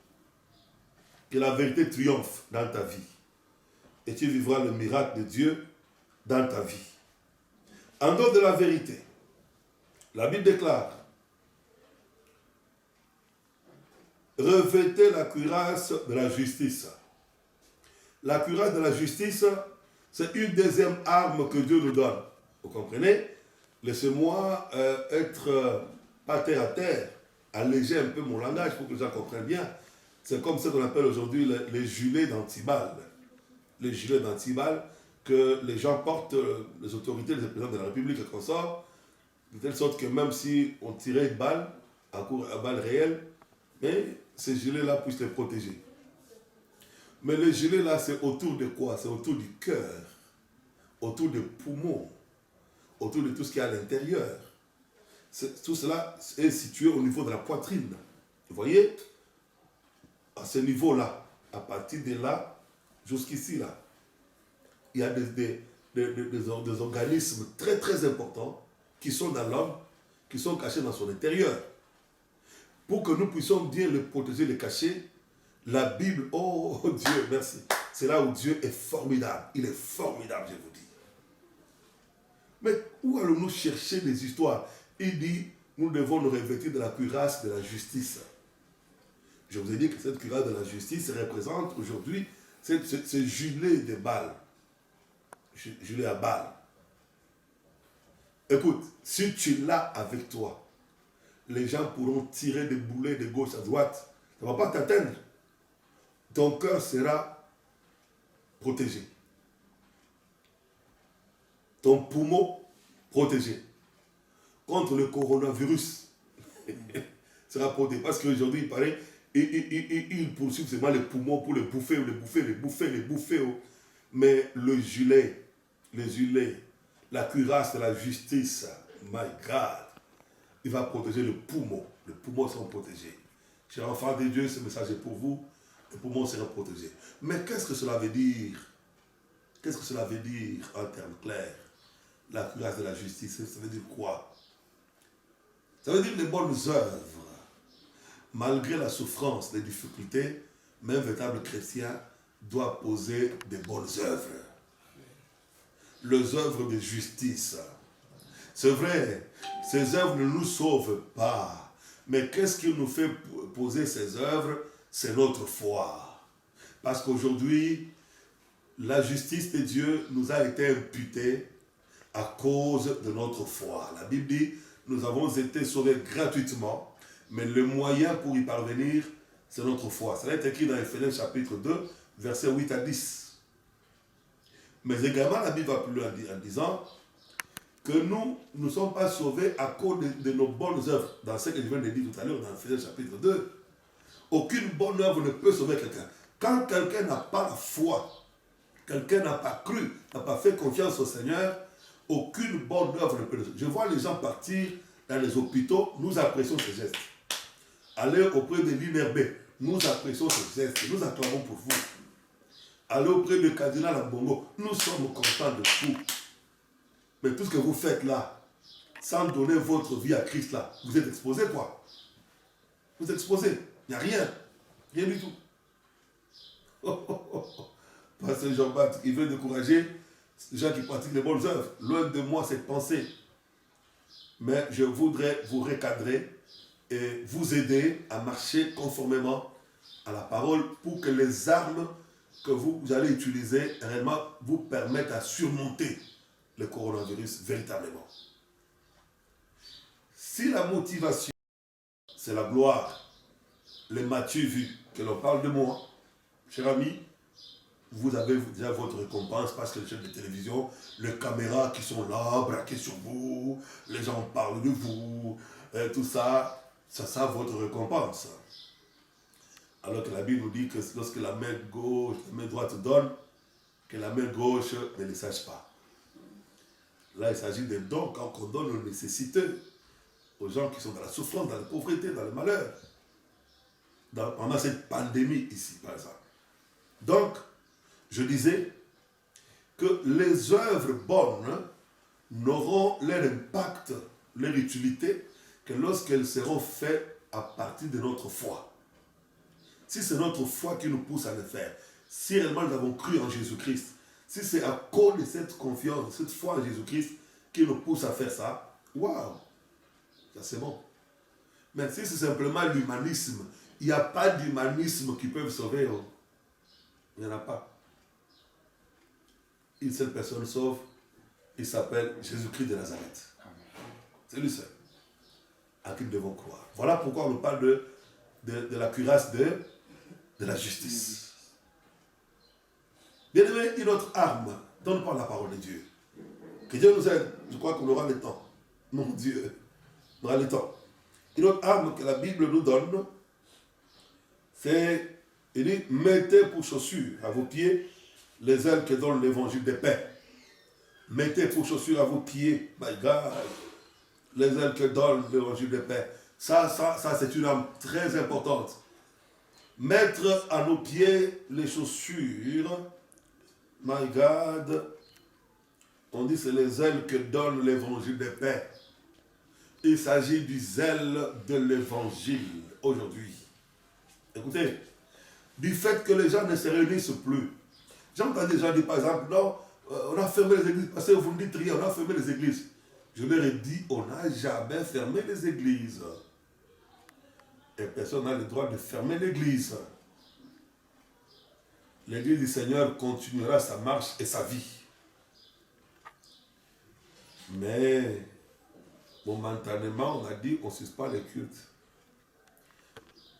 Que la vérité triomphe dans ta vie. Et tu vivras le miracle de Dieu dans ta vie. En dehors de la vérité, la Bible déclare: revêtez la cuirasse de la justice. La cuirasse de la justice, c'est une deuxième arme que Dieu nous donne. Vous comprenez? Laissez-moi être pas terre à terre, alléger un peu mon langage pour que les gens comprennent bien. C'est comme ça qu'on appelle aujourd'hui les gilets d'antiballes. Les gilets d'antiballes que les gens portent, les autorités, les présidents de la République et consorts, de telle sorte que même si on tirait une balle, à balle réelle, mais ces gilets-là puissent les protéger. Mais les gilets-là, c'est autour de quoi? C'est autour du cœur, autour des poumons, autour de tout ce qui est à l'intérieur. Tout cela est situé au niveau de la poitrine. Vous voyez? À ce niveau-là, à partir de là, jusqu'ici, là, il y a des organismes très très importants qui sont dans l'homme, qui sont cachés dans son intérieur. Pour que nous puissions bien le protéger, le cacher, la Bible, oh Dieu, merci. C'est là où Dieu est formidable. Il est formidable, je vous dis. Mais où allons-nous chercher des histoires? Il dit, nous devons nous revêtir de la cuirasse de la justice. Je vous ai dit que cette cuirasse de la justice représente aujourd'hui ce gilet de balles. Gilet à balles. Écoute, si tu l'as avec toi, les gens pourront tirer des boulets de gauche à droite. Ça ne va pas t'atteindre. Ton cœur sera protégé. Ton poumon, protégé. Contre le coronavirus, sera protégé. Parce qu'aujourd'hui, il paraît, il poursuit seulement les poumons pour les bouffer. Oh. Mais le gilet, la cuirasse de la justice, my God, il va protéger le poumon. Les poumons sont protégés. Chers enfants de Dieu, ce message est pour vous. Les poumons seront protégés. Mais qu'est-ce que cela veut dire? Qu'est-ce que cela veut dire en termes clairs? La cuirasse de la justice, ça veut dire quoi? Ça veut dire les bonnes œuvres. Malgré la souffrance, les difficultés, même un véritable chrétien doit poser des bonnes œuvres. Les œuvres de justice. C'est vrai, ces œuvres ne nous sauvent pas. Mais qu'est-ce qui nous fait poser ces œuvres? C'est notre foi. Parce qu'aujourd'hui, la justice de Dieu nous a été imputée à cause de notre foi. La Bible dit, nous avons été sauvés gratuitement, mais le moyen pour y parvenir, c'est notre foi. Ça est écrit dans Éphésiens chapitre 2, versets 8 à 10. Mais également, la Bible va plus loin en disant que nous ne sommes pas sauvés à cause de nos bonnes œuvres. Dans ce que je viens de dire tout à l'heure, dans Éphésiens chapitre 2, aucune bonne œuvre ne peut sauver quelqu'un. Quand quelqu'un n'a pas la foi, quelqu'un n'a pas cru, n'a pas fait confiance au Seigneur, aucune bonne œuvre ne peut le sauver. Je vois les gens partir dans les hôpitaux, nous apprécions ces gestes. Allez auprès de l'INRB, nous apprécions ces gestes, nous acclamons pour vous. Allez auprès du cardinal Ambongo, nous sommes contents de vous. Mais tout ce que vous faites là, sans donner votre vie à Christ là, vous êtes exposé quoi? Vous êtes exposé. Il n'y a rien. Rien du tout. Pasteur Jean-Baptiste, il veut décourager les gens qui pratiquent les bonnes œuvres. Loin de moi cette pensée. Mais je voudrais vous recadrer et vous aider à marcher conformément à la parole pour que les armes que vous allez utiliser réellement vous permettent à surmonter le coronavirus véritablement. Si la motivation, c'est la gloire, les Matthieu vu que l'on parle de moi, cher ami, vous avez déjà votre récompense parce que les chaînes de télévision, les caméras qui sont là, braquées sur vous, les gens parlent de vous, tout ça, ça sera votre récompense. Alors que la Bible nous dit que lorsque la main gauche, la main droite donne, que la main gauche ne le sache pas. Là, il s'agit des dons quand on donne aux nécessiteux, aux gens qui sont dans la souffrance, dans la pauvreté, dans le malheur. Pendant cette pandémie ici, par exemple. Donc, je disais que les œuvres bonnes n'auront leur impact, leur utilité, que lorsqu'elles seront faites à partir de notre foi. Si c'est notre foi qui nous pousse à le faire, si réellement nous avons cru en Jésus-Christ, si c'est à cause de cette confiance, de cette foi en Jésus-Christ qui nous pousse à faire ça, waouh, ça c'est bon. Mais si c'est simplement l'humanisme, il n'y a pas d'humanisme qui peut sauver. Il n'y en a pas. Une seule personne sauve, il s'appelle Jésus-Christ de Nazareth. C'est lui seul à qui nous devons croire. Voilà pourquoi on nous parle de la cuirasse de la justice. Bien aimé, une autre arme, donne par la parole de Dieu. Que Dieu nous aide, je crois qu'on aura le temps. Mon Dieu, on aura le temps. Une autre arme que la Bible nous donne, c'est, il dit, mettez pour chaussures à vos pieds les ailes que donne l'évangile de paix. Mettez pour chaussures à vos pieds, my God, les ailes que donne l'évangile de paix. Ça c'est une arme très importante. Mettre à nos pieds les chaussures, my God, on dit c'est les ailes que donne l'évangile de paix. Il s'agit du zèle de l'évangile aujourd'hui. Écoutez, du fait que les gens ne se réunissent plus. J'entends des gens dire par exemple, non, on a fermé les églises, parce que vous me dites rien, on a fermé les églises. Je leur ai dit, on n'a jamais fermé les églises. Et personne n'a le droit de fermer l'église. L'église du Seigneur continuera sa marche et sa vie. Mais, momentanément, on a dit, on ne suspend les cultes.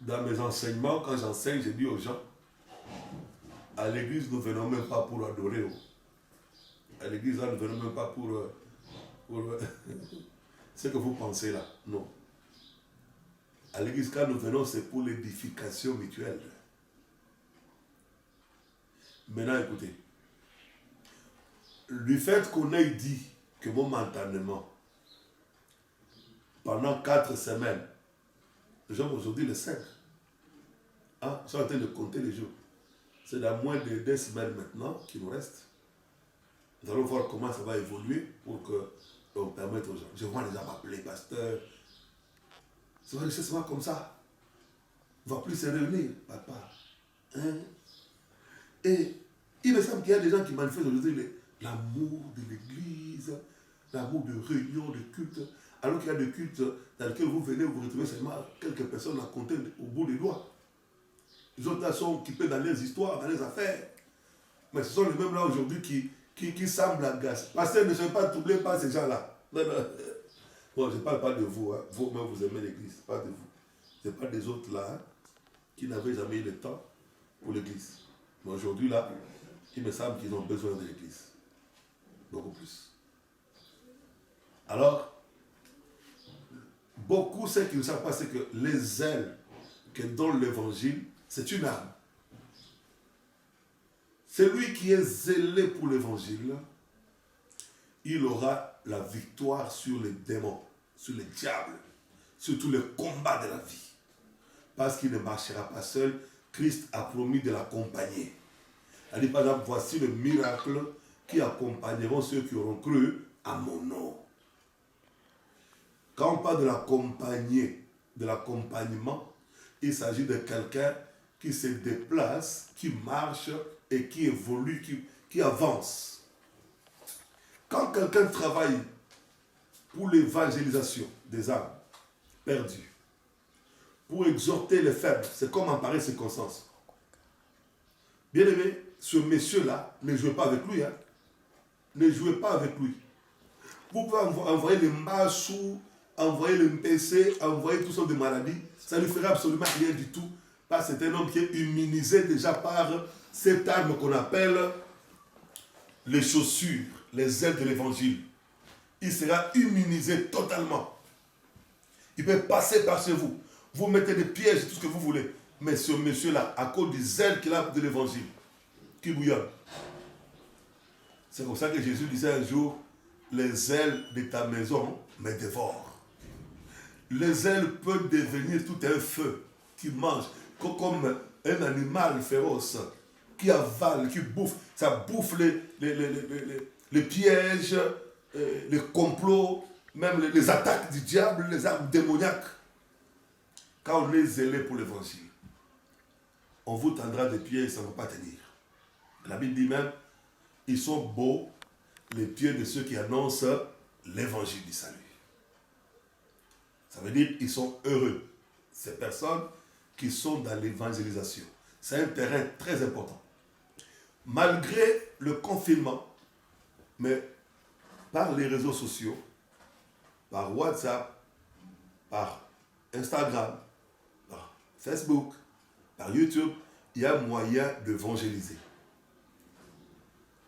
Dans mes enseignements, quand j'enseigne, j'ai dit aux gens, À l'église, nous ne venons même pas pour adorer. À l'église, là, nous ne venons même pas pour ce que vous pensez là. Non. À l'église, quand nous venons, c'est pour l'édification mutuelle. Maintenant, écoutez. Le fait qu'on ait dit que momentanément, pendant 4 semaines, nous sommes aujourd'hui le 5. Hein, ils sont en train de compter les jours. C'est dans moins de 2 semaines maintenant qu'il nous reste. Nous allons voir comment ça va évoluer pour que l'on permette aux gens. Je vois les gens m'appeler pasteur. Ça va rester souvent comme ça. On ne va plus se réunir, papa. Hein? Et il me semble qu'il y a des gens qui manifestent aujourd'hui l'amour de l'église, l'amour de réunion, de culte. Alors qu'il y a des cultes dans lesquels vous venez, vous retrouvez seulement quelques personnes à compter au bout des doigts. Les autres là sont occupés dans leurs histoires, dans leurs affaires. Mais ce sont les mêmes là aujourd'hui qui semblent agacer. Pasteur, ne soyez pas troublés par ces gens-là. Non, non. Bon, je ne parle pas de vous. Hein. Vous-même, vous aimez l'église. Pas de vous. Je parle des autres là, hein, qui n'avaient jamais eu le temps pour l'église. Mais aujourd'hui là, il me semble qu'ils ont besoin de l'église. Beaucoup plus. Alors, beaucoup, ce qui ne savent pas, c'est que les ailes que donne l'évangile, c'est une arme. Celui qui est zélé pour l'évangile, il aura la victoire sur les démons, sur les diables, sur tous les combats de la vie. Parce qu'il ne marchera pas seul, Christ a promis de l'accompagner. Il dit par exemple, voici le miracle qui accompagneront ceux qui auront cru à mon nom. Quand on parle de l'accompagner, de l'accompagnement, il s'agit de quelqu'un qui se déplace, qui marche et qui évolue, qui avance. Quand quelqu'un travaille pour l'évangélisation des âmes perdues, pour exhorter les faibles, c'est comme en pareille circonstance. Bien aimé, ce monsieur-là, ne jouez pas avec lui. Hein. Ne jouez pas avec lui. Vous pouvez envoyer les massous, envoyer le MPC, envoyer toutes sortes de maladies. Ça ne lui fera absolument rien du tout. Parce que c'est un homme qui est immunisé déjà par cette arme qu'on appelle les chaussures, les ailes de l'évangile. Il sera immunisé totalement. Il peut passer par chez vous. Vous mettez des pièges, tout ce que vous voulez. Mais ce monsieur-là, à cause des ailes qu'il a de l'évangile, qui bouillonnent. C'est pour ça que Jésus disait un jour, les ailes de ta maison me dévorent. Les ailes peuvent devenir tout un feu qui mange, comme un animal féroce, qui avale, qui bouffe. Ça bouffe les pièges, les complots, même les attaques du diable, les armes démoniaques. Quand on est zélé pour l'évangile, on vous tendra des pieds et ça ne va pas tenir. La Bible dit même, ils sont beaux, les pieds de ceux qui annoncent l'évangile du salut. Ça veut dire qu'ils sont heureux. Ces personnes qui sont dans l'évangélisation. C'est un terrain très important. Malgré le confinement, mais par les réseaux sociaux, par WhatsApp, par Instagram, par Facebook, par YouTube, il y a moyen d'évangéliser.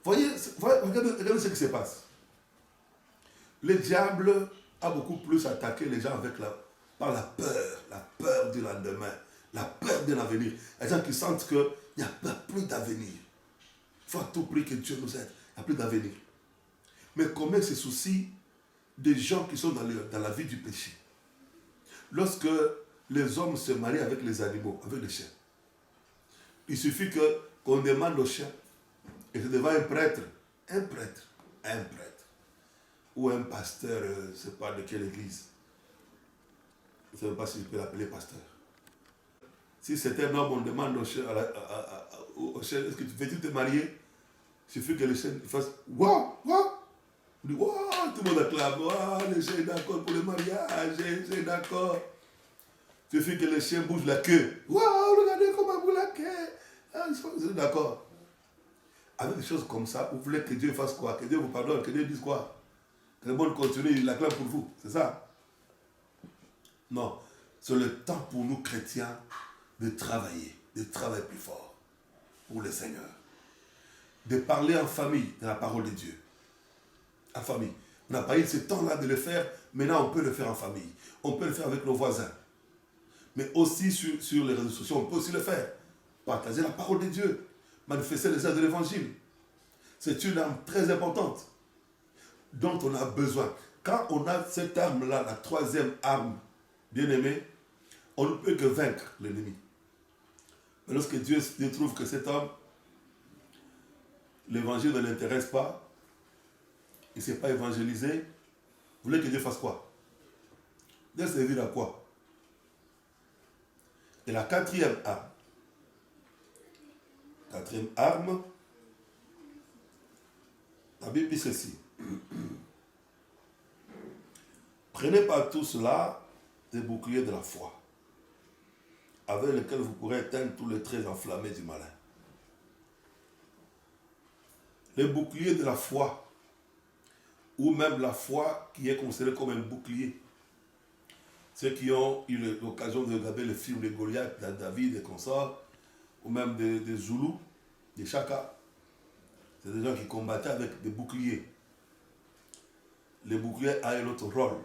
Regardez ce qui se passe. Le diable a beaucoup plus attaqué les gens par la peur du lendemain, la peur de l'avenir. Les gens qui sentent qu'il n'y a plus d'avenir. Il faut à tout prix que Dieu nous aide. Il n'y a plus d'avenir. Mais combien se soucient des gens qui sont dans la vie du péché? Lorsque les hommes se marient avec les animaux, avec les chiens, il suffit qu'on demande aux chiens, et c'est devant un prêtre, ou un pasteur, je ne sais pas de quelle église, je ne sais même pas si je peux l'appeler pasteur. Si c'est un homme, on demande au chien, est-ce que veux-tu te marier? Il suffit que le chien fasse waouh, waouh. On dit waouh, tout le monde acclame, waouh, le chien est d'accord pour le mariage, le chien est d'accord. Il suffit que le chien bouge la queue. Waouh, regardez comment il bouge la queue. Ah, ils sont d'accord. Avec des choses comme ça, vous voulez que Dieu fasse quoi? Que Dieu vous pardonne, que Dieu dise quoi? Que le monde continue, il l'acclame pour vous. C'est ça? Non. C'est le temps pour nous chrétiens de travailler plus fort. pour le Seigneur. De parler en famille de la parole de Dieu. En famille. On n'a pas eu ce temps-là de le faire. Maintenant, on peut le faire en famille. On peut le faire avec nos voisins. Mais aussi sur les réseaux sociaux, on peut aussi le faire. Partager la parole de Dieu. Manifester les aides de l'évangile. C'est une arme très importante dont on a besoin. Quand on a cette arme-là, la troisième arme, bien aimé, on ne peut que vaincre l'ennemi. Mais lorsque Dieu trouve que cet homme, l'évangile ne l'intéresse pas, il ne s'est pas évangélisé, vous voulez que Dieu fasse quoi? Dieu servir à quoi? Et la quatrième arme, la Bible dit ceci. Prenez par tout cela des boucliers de la foi, avec lesquels vous pourrez éteindre tous les traits enflammés du malin. Les boucliers de la foi, ou même la foi qui est considérée comme un bouclier. Ceux qui ont eu l'occasion de regarder le film de Goliath, de David et consorts, ou même des Zoulous, des Chaka, c'est des gens qui combattaient avec des boucliers. Les boucliers a un autre rôle,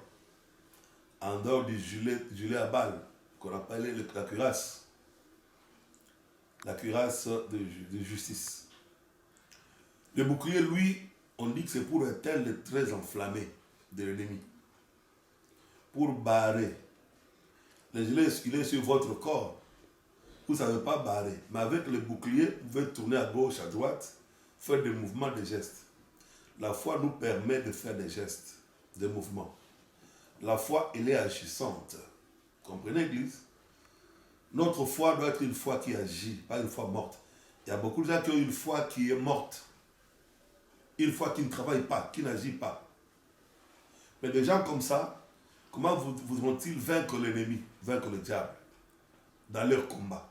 en dehors du gilet à balles, qu'on appelait la cuirasse. La cuirasse de justice. Le bouclier, lui, on dit que c'est pour éteindre les traits enflammés de l'ennemi. Pour barrer. Le gilet, il est sur votre corps. Vous ne savez pas barrer. Mais avec le bouclier, vous pouvez tourner à gauche, à droite, faire des mouvements, des gestes. La foi nous permet de faire des gestes, des mouvements. La foi, elle est agissante. Comprenez, Église? Notre foi doit être une foi qui agit, pas une foi morte. Il y a beaucoup de gens qui ont une foi qui est morte. Une foi qui ne travaille pas, qui n'agit pas. Mais des gens comme ça, comment vont-ils vaincre l'ennemi, vaincre le diable dans leur combat?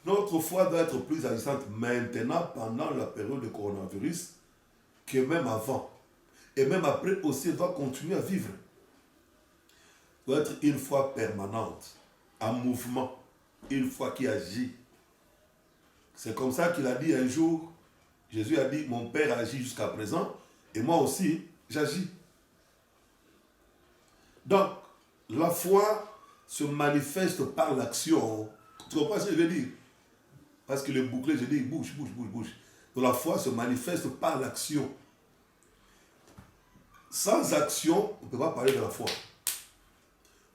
Notre foi doit être plus agissante maintenant, pendant la période de coronavirus, que même avant. Et même après aussi, elle doit continuer à vivre. Elle doit être une foi permanente, en mouvement, une foi qui agit. C'est comme ça qu'il a dit un jour, Jésus a dit, mon Père agit jusqu'à présent, et moi aussi, j'agis. Donc, la foi se manifeste par l'action. Tu comprends ce que je veux dire? Parce que le bouclier, je dis, bouge. Donc la foi se manifeste par l'action. Sans action, on ne peut pas parler de la foi.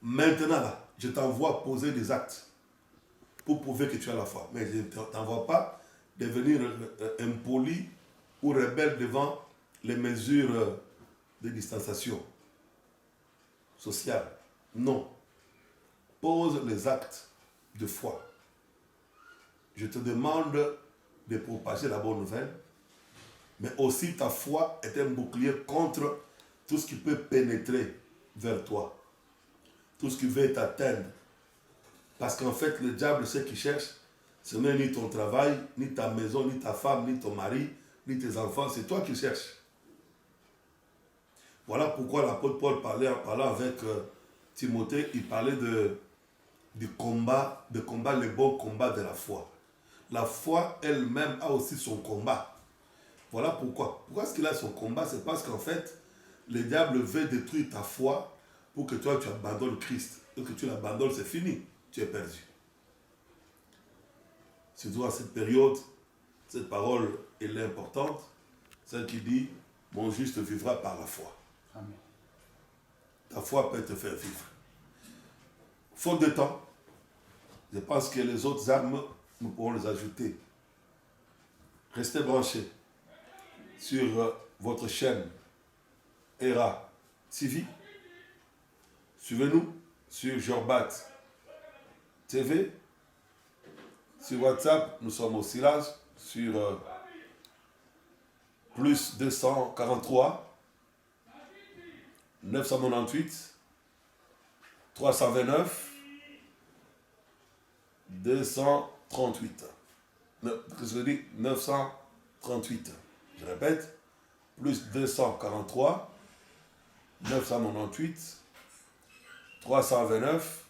Maintenant, là, je t'envoie poser des actes pour prouver que tu as la foi. Mais je ne t'envoie pas devenir impoli ou rebelle devant les mesures de distanciation sociale. Non. Pose les actes de foi. Je te demande de propager la bonne nouvelle, mais aussi ta foi est un bouclier contre tout ce qui peut pénétrer vers toi, tout ce qui veut t'atteindre. Parce qu'en fait, le diable, ce qu'il cherche, ce n'est ni ton travail, ni ta maison, ni ta femme, ni ton mari, ni tes enfants, c'est toi qui cherches. Voilà pourquoi l'apôtre Paul parlant avec Timothée, il parlait du combat, le bon combat de la foi. La foi elle-même a aussi son combat. Voilà pourquoi. Pourquoi est-ce qu'il a son combat? C'est parce qu'en fait, le diable veut détruire ta foi pour que toi, tu abandonnes Christ. Et que tu l'abandonnes, c'est fini. Tu es perdu. Surtout à cette période, cette parole, elle est importante. Celle qui dit, mon juste vivra par la foi. Amen. Ta foi peut te faire vivre. Faute de temps, je pense que les autres armes, nous pourrons les ajouter. Restez branchés sur votre chaîne ERA TV. Suivez-nous sur Jorbat TV. Sur WhatsApp, nous sommes aussi là sur plus 243 998 329 238. Je dis 938. Je répète, plus 243 998 329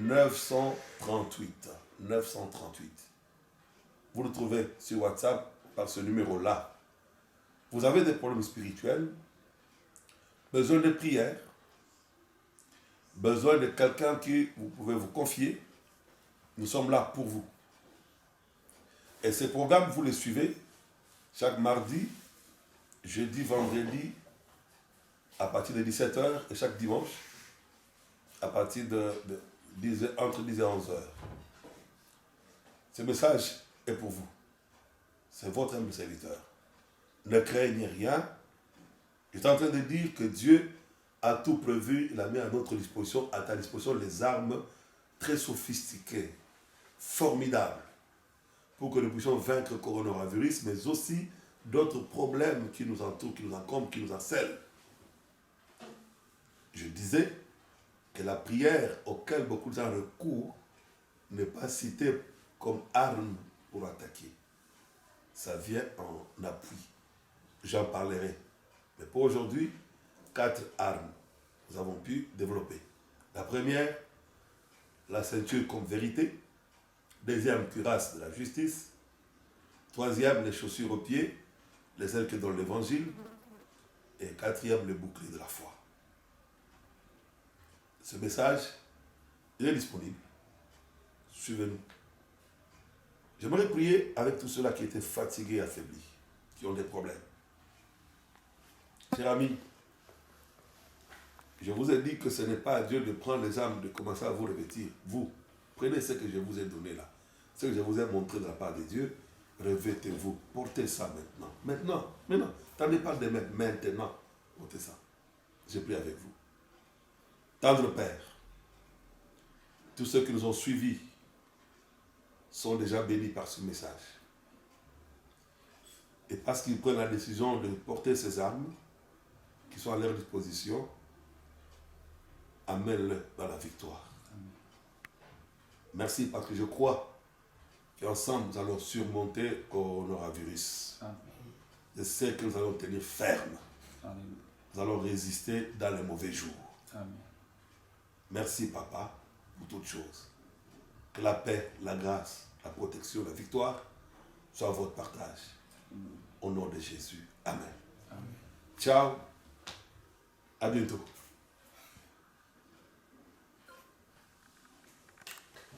938. vous le trouvez sur WhatsApp par ce numéro-là. Vous avez des problèmes spirituels, besoin de prière, besoin de quelqu'un qui vous pouvez vous confier. Nous sommes là pour vous. Et ces programmes, vous les suivez chaque mardi, jeudi, vendredi, à partir de 17h, et chaque dimanche, à partir entre 10 et 11h. Ce message est pour vous. C'est votre humble serviteur. Ne craignez rien. Je suis en train de dire que Dieu a tout prévu. Il a mis à notre disposition, à ta disposition, les armes très sophistiquées, formidables, pour que nous puissions vaincre le coronavirus, mais aussi d'autres problèmes qui nous entourent, qui nous encombrent, qui nous harcèlent. Je disais que la prière auquel beaucoup de gens recourent n'est pas citée comme arme pour attaquer. Ça vient en appui. J'en parlerai. Mais pour aujourd'hui, 4 armes nous avons pu développer. La première, la ceinture comme vérité. Deuxième, cuirasse de la justice. Troisième, les chaussures aux pieds, les ailes que donne l'évangile. Et quatrième, le bouclier de la foi. Ce message, il est disponible. Suivez-nous. J'aimerais prier avec tous ceux-là qui étaient fatigués et affaiblis, qui ont des problèmes. Chers amis, je vous ai dit que ce n'est pas à Dieu de prendre les âmes, de commencer à vous revêtir. Vous, prenez ce que je vous ai donné là. Ce que je vous ai montré de la part de Dieu, revêtez-vous. Portez ça maintenant. Maintenant. T'en pas demain. Maintenant. Portez ça. Je prie avec vous. Tendre Père, tous ceux qui nous ont suivis sont déjà bénis par ce message. Et parce qu'ils prennent la décision de porter ces armes qui sont à leur disposition, amène-le dans la victoire. Merci parce que je crois qu'ensemble nous allons surmonter le coronavirus. Je sais que nous allons tenir ferme. Nous allons résister dans les mauvais jours. Amen. Merci Papa pour toutes choses. Que la paix, la grâce, la protection, la victoire soient votre partage. Au nom de Jésus. Amen. Amen. Ciao. À bientôt.